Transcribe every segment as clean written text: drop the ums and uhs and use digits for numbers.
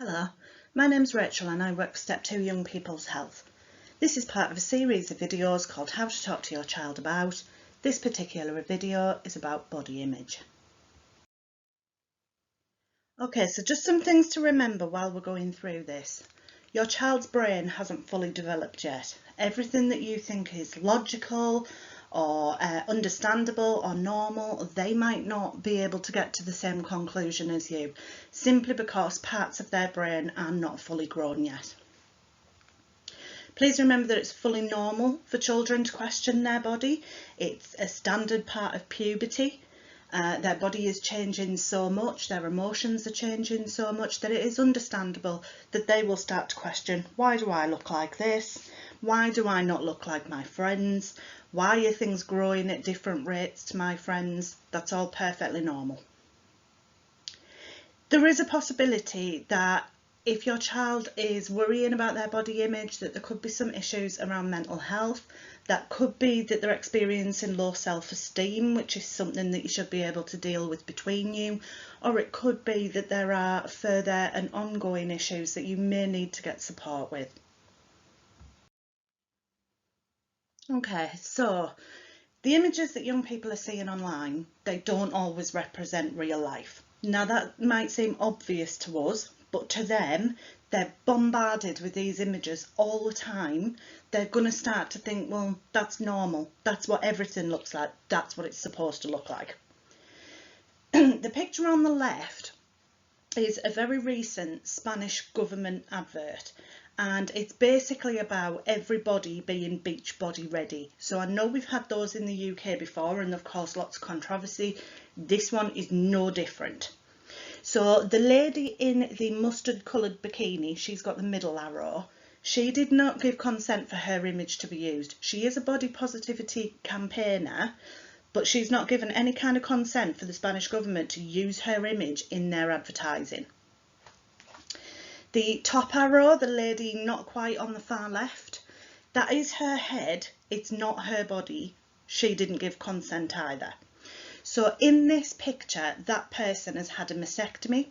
Hello, my name's Rachel and I work for Step 2 Young People's Health. This is part of a series of videos called How to Talk to Your Child About. This particular video is about body image. Okay, so just some things to remember while we're going through this. Your child's brain hasn't fully developed yet. Everything that you think is logical or understandable or normal, they might not be able to get to the same conclusion as you, simply because parts of their brain are not fully grown yet. Please remember that it's fully normal for children to question their body. It's a standard part of puberty. Their body is changing so much, their emotions are changing so much that it is understandable that they will start to question, why do I look like this? Why do I not look like my friends? Why are things growing at different rates to my friends? That's all perfectly normal. There is a possibility that if your child is worrying about their body image, that there could be some issues around mental health. That could be that they're experiencing low self-esteem, which is something that you should be able to deal with between you. Or it could be that there are further and ongoing issues that you may need to get support with. Okay, so the images that young people are seeing online, they don't always represent real life. Now that might seem obvious to us, but to them, they're bombarded with these images all the time. They're going to start to think, well, that's normal. That's what everything looks like. That's what it's supposed to look like. The picture on the left is a very recent Spanish government advert, and it's basically about everybody being beach body ready. So I know we've had those in the UK before, and of course lots of controversy. This one is no different. So the lady in the mustard coloured bikini, she's got the middle arrow. She did not give consent for her image to be used. She is a body positivity campaigner, but she's not given any kind of consent for the Spanish government to use her image in their advertising. The top arrow, the lady not quite on the far left, that is her head. It's not her body. She didn't give consent either. So in this picture, that person has had a mastectomy.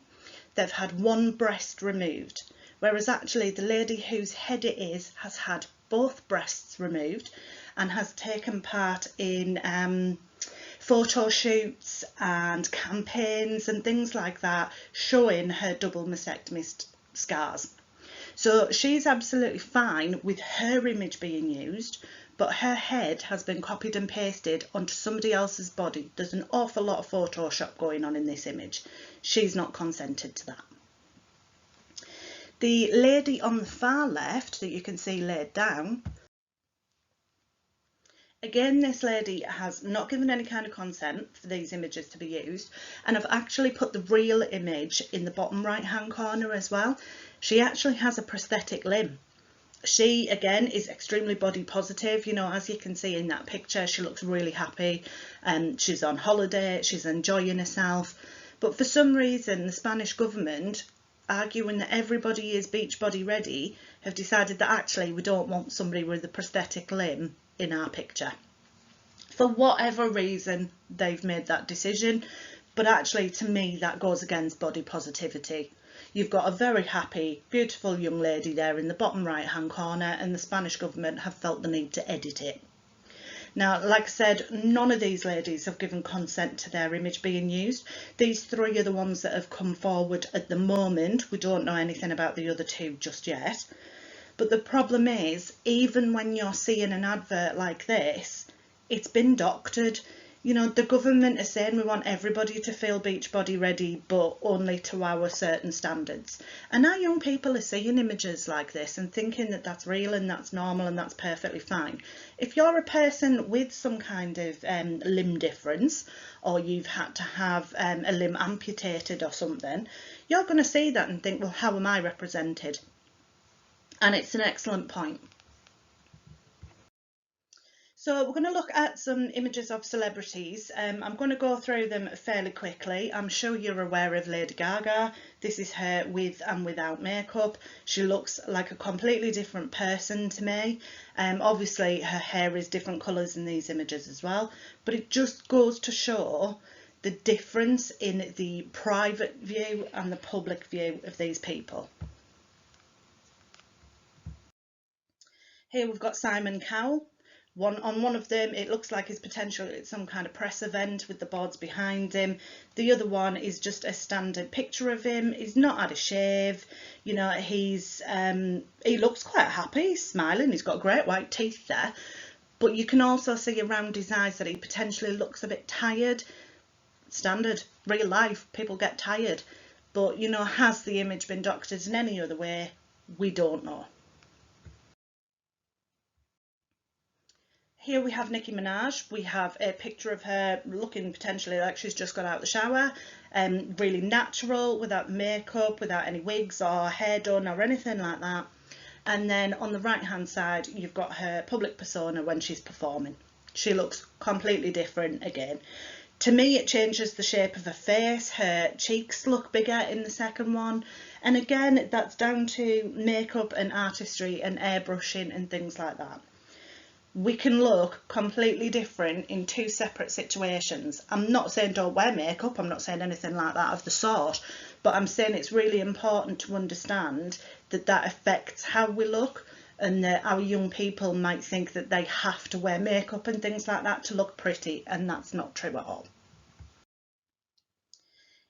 They've had one breast removed, whereas actually the lady whose head it is has had both breasts removed and has taken part in photo shoots and campaigns and things like that, showing her double mastectomy scars. So she's absolutely fine with her image being used, but her head has been copied and pasted onto somebody else's body. There's an awful lot of Photoshop going on in this image. She's not consented to that. The lady on the far left that you can see laid down, again, this lady has not given any kind of consent for these images to be used, and I've actually put the real image in the bottom right hand corner as well. She actually has a prosthetic limb. She, again, is extremely body positive. You know, as you can see in that picture, she looks really happy and she's on holiday, she's enjoying herself. But for some reason, the Spanish government, arguing that everybody is beach body ready, have decided that actually we don't want somebody with a prosthetic limb in our picture. For whatever reason, they've made that decision. But actually, to me, that goes against body positivity. You've got a very happy, beautiful young lady there in the bottom right hand corner, and the Spanish government have felt the need to edit it. Now, like I said, none of these ladies have given consent to their image being used. These three are the ones that have come forward at the moment. We don't know anything about the other two just yet. But the problem is, even when you're seeing an advert like this, it's been doctored. You know, the government is saying we want everybody to feel beach body ready, but only to our certain standards. And our young people are seeing images like this and thinking that that's real and that's normal and that's perfectly fine. If you're a person with some kind of limb difference, or you've had to have a limb amputated or something, you're going to see that and think, well, how am I represented? And it's an excellent point. So we're going to look at some images of celebrities. I'm going to go through them fairly quickly. I'm sure you're aware of Lady Gaga. This is her with and without makeup. She looks like a completely different person to me. Obviously her hair is different colours in these images as well, but it just goes to show the difference in the private view and the public view of these people. Here we've got Simon Cowell. On one of them, it looks like it's potentially some kind of press event with the boards behind him. The other one is just a standard picture of him. He's not had a shave. You know, he looks quite happy. He's smiling. He's got great white teeth there. But you can also see around his eyes that he potentially looks a bit tired. Standard, real life, people get tired. But, you know, has the image been doctored in any other way? We don't know. Here we have Nicki Minaj. We have a picture of her looking potentially like she's just got out of the shower, really natural, without makeup, without any wigs or hair done or anything like that. And then on the right hand side, you've got her public persona when she's performing. She looks completely different again. To me, it changes the shape of her face. Her cheeks look bigger in the second one. And again, that's down to makeup and artistry and airbrushing and things like that. We can look completely different in two separate situations. I'm not saying don't wear makeup, I'm not saying anything like that of the sort, but I'm saying it's really important to understand that that affects how we look, and that our young people might think that they have to wear makeup and things like that to look pretty, and that's not true at all.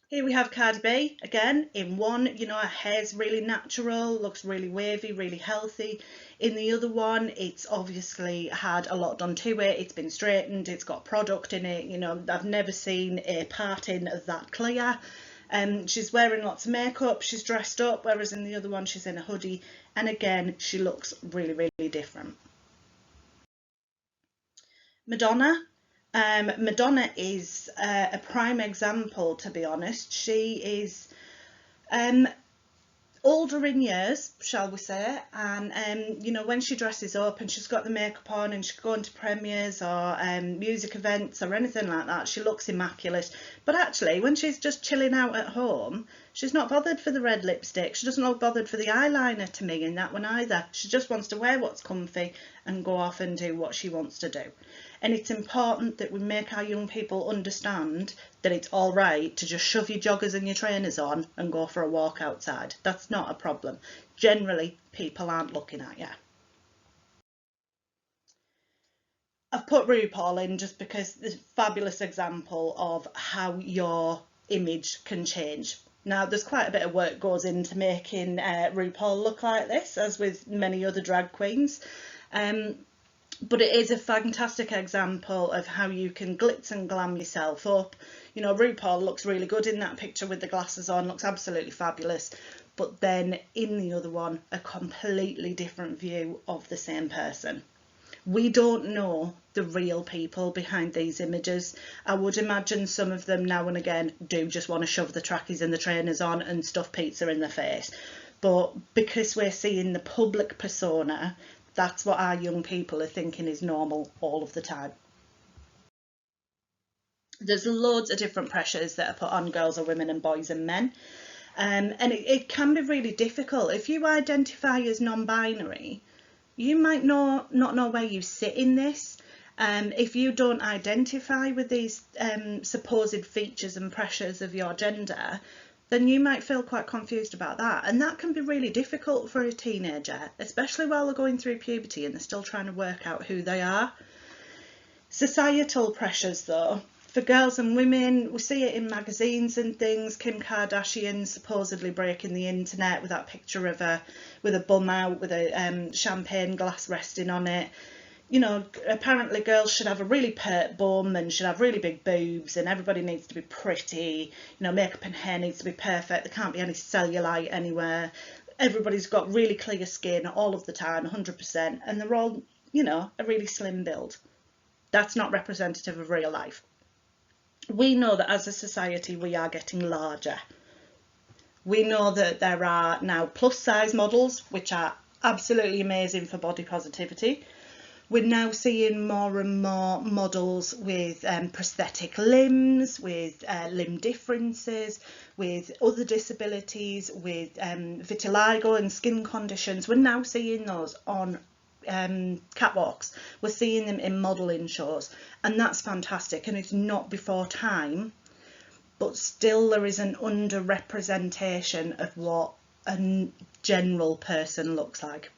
Here we have Cardi B, again, in one, you know, her hair's really natural, looks really wavy, really healthy. In the other one, it's obviously had a lot done to it, it's been straightened, it's got product in it, you know, I've never seen a parting that clear. She's wearing lots of makeup, she's dressed up, whereas in the other one she's in a hoodie, and again, she looks really, really different. Madonna. Madonna is a prime example, to be honest. She is um, older in years, shall we say, and you know, when she dresses up and she's got the makeup on and she's going to premieres or music events or anything like that, she looks immaculate. But actually, when she's just chilling out at home, she's not bothered for the red lipstick, she doesn't look bothered for the eyeliner to me in that one either. She just wants to wear what's comfy and go off and do what she wants to do. And it's important that we make our young people understand that it's all right to just shove your joggers and your trainers on and go for a walk outside. That's not a problem. Generally, people aren't looking at you. I've put RuPaul in just because it's a fabulous example of how your image can change. Now, there's quite a bit of work goes into making RuPaul look like this, as with many other drag queens. But it is a fantastic example of how you can glitz and glam yourself up. You know, RuPaul looks really good in that picture with the glasses on, looks absolutely fabulous. But then in the other one, a completely different view of the same person. We don't know the real people behind these images. I would imagine some of them now and again do just want to shove the trackies and the trainers on and stuff pizza in their face. But because we're seeing the public persona, that's what our young people are thinking is normal all of the time. There's loads of different pressures that are put on girls or women and boys and men. And it can be really difficult. If you identify as non-binary, you might not know where you sit in this. If you don't identify with these supposed features and pressures of your gender, then you might feel quite confused about that. And that can be really difficult for a teenager, especially while they're going through puberty and they're still trying to work out who they are. Societal pressures, though, for girls and women, we see it in magazines and things. Kim Kardashian supposedly breaking the internet with that picture of her with a bum out with a champagne glass resting on it. You know, apparently girls should have a really pert bum and should have really big boobs, and everybody needs to be pretty. You know, makeup and hair needs to be perfect. There can't be any cellulite anywhere. Everybody's got really clear skin all of the time, 100%, and they're all, you know, a really slim build. That's not representative of real life. We know that as a society we are getting larger. We know that there are now plus size models, which are absolutely amazing for body positivity. We're now seeing more and more models with prosthetic limbs, with limb differences, with other disabilities, with vitiligo and skin conditions. We're now seeing those on catwalks. We're seeing them in modelling shows, and that's fantastic, and it's not before time, but still there is an underrepresentation of what a general person looks like.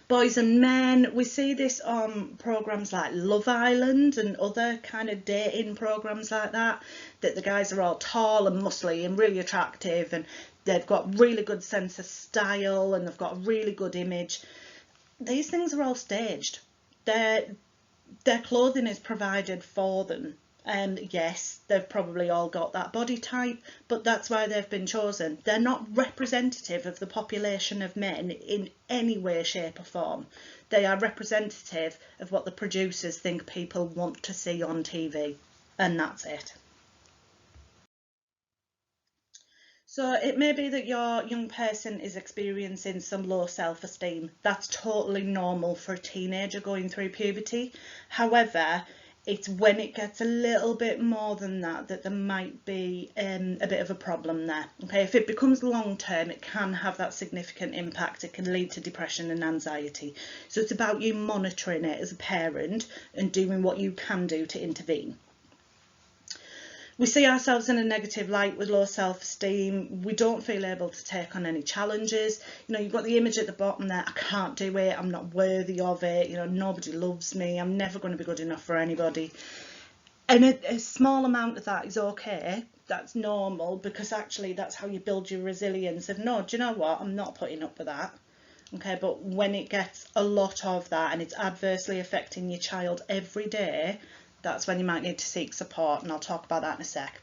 Boys and men, we see this on programs like Love Island and other kind of dating programs like that, that the guys are all tall and muscly and really attractive, and they've got really good sense of style, and they've got a really good image. These things are all staged. Their clothing is provided for them. And yes, they've probably all got that body type, but that's why they've been chosen. They're not representative of the population of men in any way, shape or form. They are representative of what the producers think people want to see on TV, and that's it. So it may be that your young person is experiencing some low self-esteem. That's totally normal for a teenager going through puberty. However, it's when it gets a little bit more than that that there might be a bit of a problem there. Okay, if it becomes long term, it can have that significant impact. It can lead to depression and anxiety. So it's about you monitoring it as a parent and doing what you can do to intervene. We see ourselves in a negative light with low self-esteem. We don't feel able to take on any challenges. You know, you've got the image at the bottom there, I can't do it, I'm not worthy of it, you know, nobody loves me, I'm never going to be good enough for anybody. And a small amount of that is okay, that's normal, because actually that's how you build your resilience of, no, do you know what, I'm not putting up with that. Okay, but when it gets a lot of that and it's adversely affecting your child every day, that's when you might need to seek support, and I'll talk about that in a sec.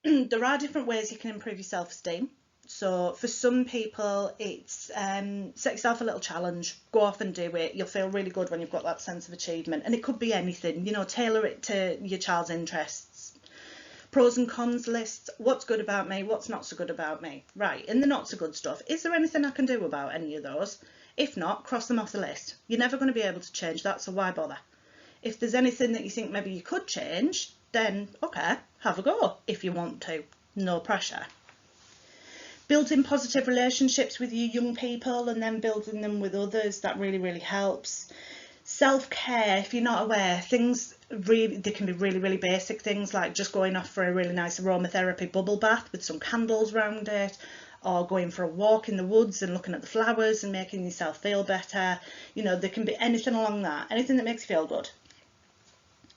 There are different ways you can improve your self-esteem. So for some people, it's set yourself a little challenge, go off and do it. You'll feel really good when you've got that sense of achievement, and it could be anything, you know, tailor it to your child's interests. Pros and cons lists, what's good about me, what's not so good about me. Right, in the not so good stuff, is there anything I can do about any of those? If not, cross them off the list. You're never going to be able to change that, so why bother? If there's anything that you think maybe you could change, then okay, have a go if you want to. No pressure. Building positive relationships with your young people and then building them with others, that really, really helps. Self-care, if you're not aware, things really, they can be really, really basic things like just going off for a really nice aromatherapy bubble bath with some candles around it, or going for a walk in the woods and looking at the flowers and making yourself feel better. You know, there can be anything along that, anything that makes you feel good.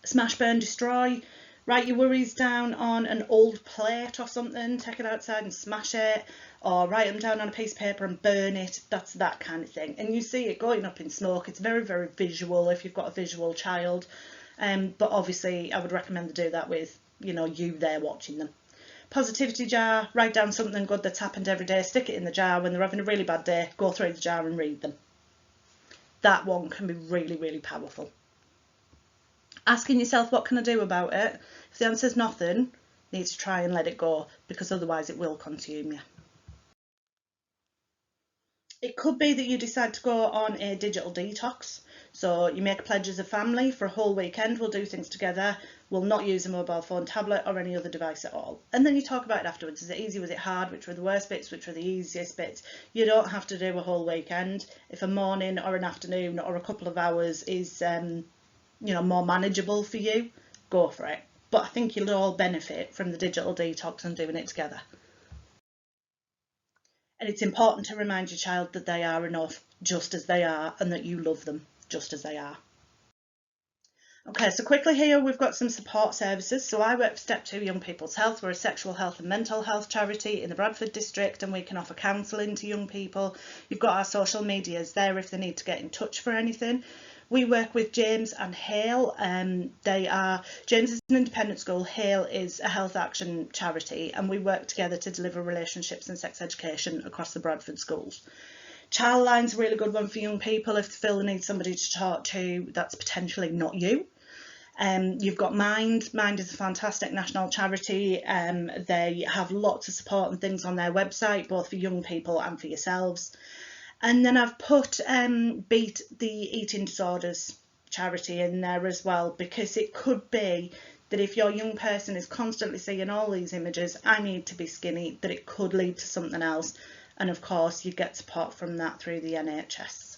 Smash, burn, destroy. Write your worries down on an old plate or something, take it outside and smash it, or write them down on a piece of paper and burn it. That's that kind of thing. And you see it going up in smoke. It's very, very visual if you've got a visual child. But obviously I would recommend to do that with, you know, you there watching them. Positivity jar, write down something good that's happened every day, stick it in the jar. When they're having a really bad day, go through the jar and read them. That one can be really, really powerful. Asking yourself, what can I do about it? If the answer's nothing, you need to try and let it go, because otherwise it will consume you. It could be that you decide to go on a digital detox. So you make a pledge as a family for a whole weekend, we'll do things together, we'll not use a mobile phone, tablet or any other device at all. And then you talk about it afterwards. Is it easy, was it hard, which were the worst bits, which were the easiest bits? You don't have to do a whole weekend. If a morning or an afternoon or a couple of hours is you know, more manageable for you, go for it. But I think you'll all benefit from the digital detox and doing it together. And it's important to remind your child that they are enough just as they are, and that you love them just as they are. Okay, so quickly here we've got some support services. So I work for Step 2 Young People's Health. We're a sexual health and mental health charity in the Bradford district, and we can offer counselling to young people. You've got our social medias there if they need to get in touch for anything. We work with James and Hale. James is an independent school, Hale is a health action charity, and we work together to deliver relationships and sex education across the Bradford schools. Childline's a really good one for young people if they feel they need somebody to talk to that's potentially not you. You've got Mind. Mind is a fantastic national charity. They have lots of support and things on their website, both for young people and for yourselves. And then I've put Beat the Eating Disorders charity in there as well, because it could be that if your young person is constantly seeing all these images, I need to be skinny, that it could lead to something else. And of course, you get support from that through the NHS.